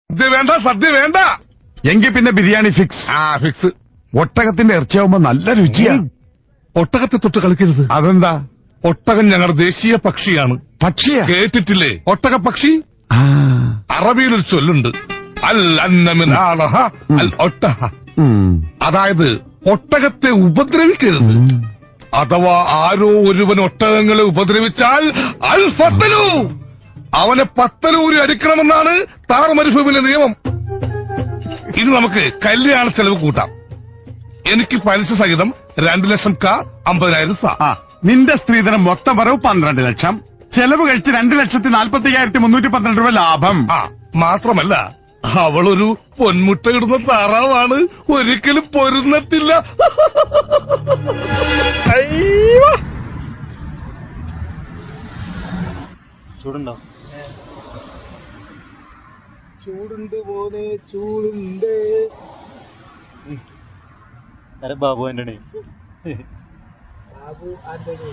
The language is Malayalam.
സദ്യ വേണ്ട. എങ്കിൽ പിന്നെ ബിരിയാണി ഫിക്സ്. ഫിക്സ്. ഒട്ടകത്തിന്റെ ഇറച്ചിയാവുമ്പോ നല്ല രുചിയാ. ഒട്ടകത്തെ തൊട്ട് കളിക്കരുത്. അതെന്താ? ഒട്ടകം ഞങ്ങളുടെ ദേശീയ പക്ഷിയാണ്. പക്ഷിയാ? കേട്ടിട്ടില്ലേ ഒട്ടക പക്ഷി? അറബിയിലൊരു ചൊല്ലുണ്ട്, അൽ അന്നമിനാളഹ അൽ ഒട്ടഹ. അതായത് ഒട്ടകത്തെ ഉപദ്രവിക്കരുത്. അഥവാ ആരോ ഒരുവൻ ഒട്ടകങ്ങളെ ഉപദ്രവിച്ചാൽ അൽ ഫത്തലു, അവനെ പത്തലൂരി അടിക്കണമെന്നാണ് താർ മരുഭൂമിയിലെ നിയമം. ഇനി നമുക്ക് കല്യാണ ചെലവ് കൂട്ടാം. എനിക്ക് പലിശ സഹിതം 2 ലക്ഷം 50,000. നിന്റെ സ്ത്രീധനം മൊത്തം വരവ് 12 ലക്ഷം. ചെലവ് കഴിച്ച് 2,45,312 രൂപ ലാഭം. മാത്രമല്ല അവളൊരു പൊന്മുട്ടയിടുന്ന താറാവാണ്, ഒരിക്കലും പൊരുന്നത്തില്ല. ചൂടുണ്ടോ? ചൂടുണ്ട് പോലെ ചൂടുണ്ട്. ബാബു ആന്റണി. ബാബു ആന്റണി